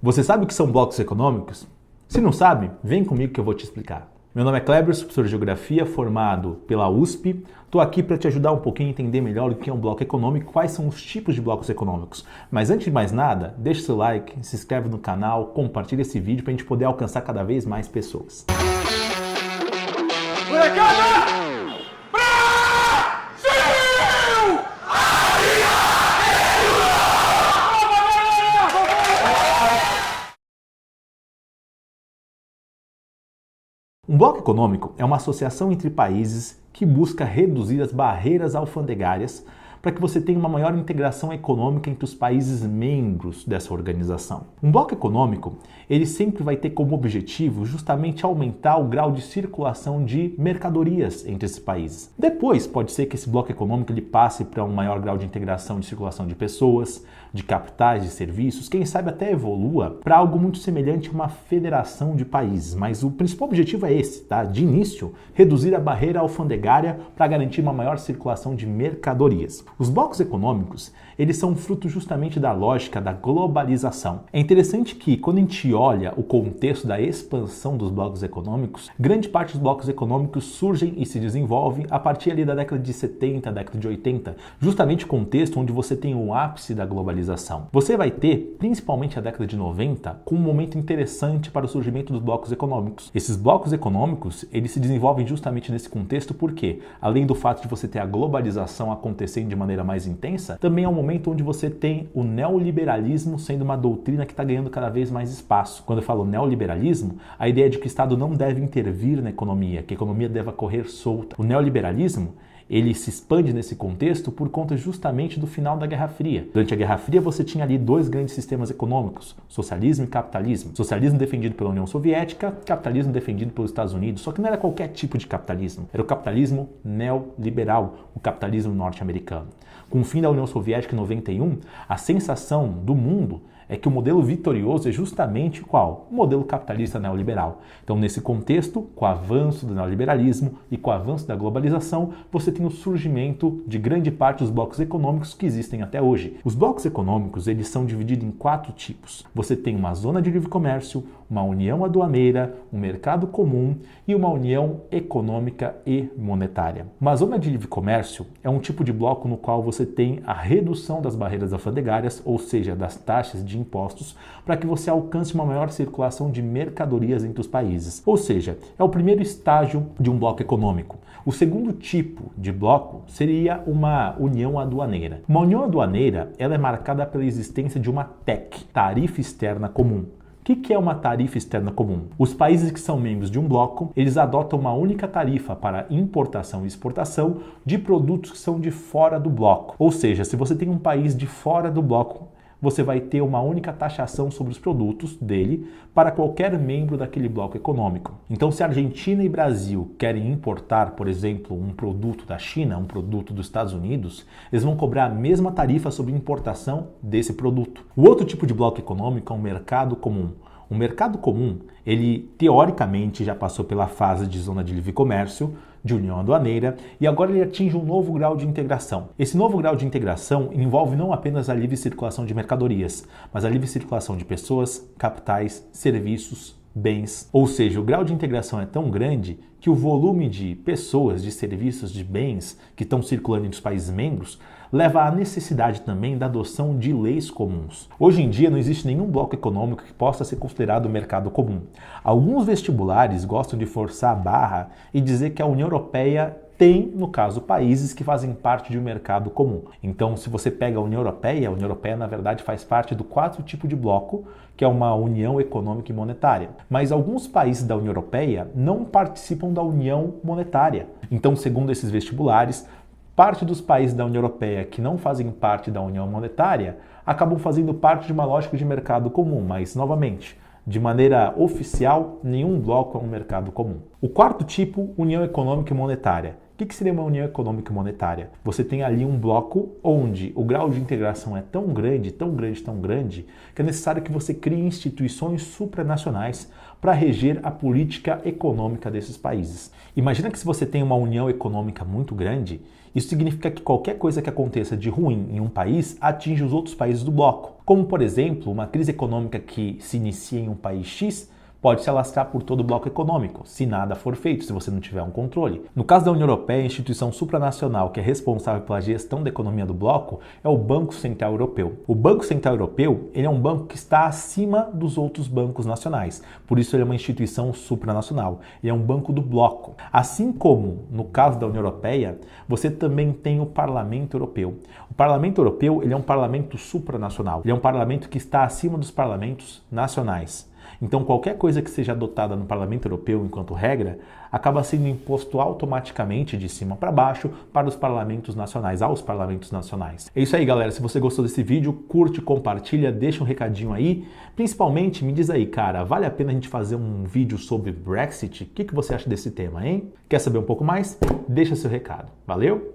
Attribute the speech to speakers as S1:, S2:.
S1: Você sabe o que são blocos econômicos? Se não sabe, vem comigo que eu vou te explicar. Meu nome é Kleber, sou professor de Geografia, formado pela USP. Estou aqui para te ajudar um pouquinho a entender melhor o que é um bloco econômico, quais são os tipos de blocos econômicos. Mas antes de mais nada, deixa seu like, se inscreve no canal, compartilha esse vídeo para a gente poder alcançar cada vez mais pessoas. Um bloco econômico é uma associação entre países que busca reduzir as barreiras alfandegárias para que você tenha uma maior integração econômica entre os países membros dessa organização. Um bloco econômico, ele sempre vai ter como objetivo justamente aumentar o grau de circulação de mercadorias entre esses países. Depois, pode ser que esse bloco econômico ele passe para um maior grau de integração de circulação de pessoas, de capitais, de serviços, quem sabe até evolua para algo muito semelhante a uma federação de países. Mas o principal objetivo é esse, tá? De início, reduzir a barreira alfandegária para garantir uma maior circulação de mercadorias. Os blocos econômicos, eles são fruto justamente da lógica da globalização. É interessante que, quando a gente olha o contexto da expansão dos blocos econômicos, grande parte dos blocos econômicos surgem e se desenvolvem a partir ali da década de 70, década de 80, justamente o contexto onde você tem o ápice da globalização. Você vai ter, principalmente a década de 90, com um momento interessante para o surgimento dos blocos econômicos. Esses blocos econômicos, eles se desenvolvem justamente nesse contexto porque, além do fato de você ter a globalização acontecendo de maneira mais intensa, também é um momento onde você tem o neoliberalismo sendo uma doutrina que está ganhando cada vez mais espaço. Quando eu falo neoliberalismo, a ideia é de que o Estado não deve intervir na economia, que a economia deva correr solta. O neoliberalismo, ele se expande nesse contexto por conta justamente do final da Guerra Fria. Durante a Guerra Fria você tinha ali dois grandes sistemas econômicos, socialismo e capitalismo. Socialismo defendido pela União Soviética, capitalismo defendido pelos Estados Unidos, só que não era qualquer tipo de capitalismo, era o capitalismo neoliberal, o capitalismo norte-americano. Com o fim da União Soviética em 91, a sensação do mundo é que o modelo vitorioso é justamente qual? O modelo capitalista neoliberal. Então, nesse contexto, com o avanço do neoliberalismo e com o avanço da globalização, você tem o surgimento de grande parte dos blocos econômicos que existem até hoje. Os blocos econômicos, eles são divididos em 4 tipos. Você tem uma zona de livre comércio, uma união aduaneira, um mercado comum e uma união econômica e monetária. Uma zona de livre comércio é um tipo de bloco no qual você tem a redução das barreiras alfandegárias, ou seja, das taxas de impostos, para que você alcance uma maior circulação de mercadorias entre os países. Ou seja, é o primeiro estágio de um bloco econômico. O segundo tipo de bloco seria uma união aduaneira. Uma união aduaneira, ela é marcada pela existência de uma TEC, tarifa externa comum. O que é uma tarifa externa comum? Os países que são membros de um bloco, eles adotam uma única tarifa para importação e exportação de produtos que são de fora do bloco. Ou seja, se você tem um país de fora do bloco, você vai ter uma única taxação sobre os produtos dele para qualquer membro daquele bloco econômico. Então, se a Argentina e Brasil querem importar, por exemplo, um produto da China, um produto dos Estados Unidos, eles vão cobrar a mesma tarifa sobre importação desse produto. O outro tipo de bloco econômico é um mercado comum. O mercado comum, ele teoricamente já passou pela fase de zona de livre comércio, de união aduaneira, e agora ele atinge um novo grau de integração. Esse novo grau de integração envolve não apenas a livre circulação de mercadorias, mas a livre circulação de pessoas, capitais, serviços, bens. Ou seja, o grau de integração é tão grande que o volume de pessoas, de serviços, de bens que estão circulando entre os países membros leva à necessidade também da adoção de leis comuns. Hoje em dia não existe nenhum bloco econômico que possa ser considerado mercado comum. Alguns vestibulares gostam de forçar a barra e dizer que a União Europeia tem, no caso, países que fazem parte de um mercado comum. Então, se você pega a União Europeia, na verdade, faz parte do 4 tipo de bloco, que é uma união econômica e monetária. Mas alguns países da União Europeia não participam da união monetária. Então, segundo esses vestibulares, parte dos países da União Europeia que não fazem parte da União Monetária acabam fazendo parte de uma lógica de mercado comum, mas, novamente, de maneira oficial, nenhum bloco é um mercado comum. O quarto tipo, união econômica e monetária. O que seria uma união econômica e monetária? Você tem ali um bloco onde o grau de integração é tão grande, tão grande, tão grande, que é necessário que você crie instituições supranacionais para reger a política econômica desses países. Imagina que se você tem uma união econômica muito grande, isso significa que qualquer coisa que aconteça de ruim em um país atinge os outros países do bloco. Como, por exemplo, uma crise econômica que se inicia em um país X pode se alastrar por todo o bloco econômico, se nada for feito, se você não tiver um controle. No caso da União Europeia, a instituição supranacional que é responsável pela gestão da economia do bloco é o Banco Central Europeu. O Banco Central Europeu ele é um banco que está acima dos outros bancos nacionais, por isso ele é uma instituição supranacional, ele é um banco do bloco. Assim como, no caso da União Europeia, você também tem o Parlamento Europeu. O Parlamento Europeu ele é um parlamento supranacional, ele é um parlamento que está acima dos parlamentos nacionais. Então, qualquer coisa que seja adotada no Parlamento Europeu enquanto regra, acaba sendo imposto automaticamente de cima para baixo para os parlamentos nacionais, aos parlamentos nacionais. É isso aí, galera. Se você gostou desse vídeo, curte, compartilha, deixa um recadinho aí. Principalmente, me diz aí, cara, vale a pena a gente fazer um vídeo sobre Brexit? O que você acha desse tema, hein? Quer saber um pouco mais? Deixa seu recado. Valeu?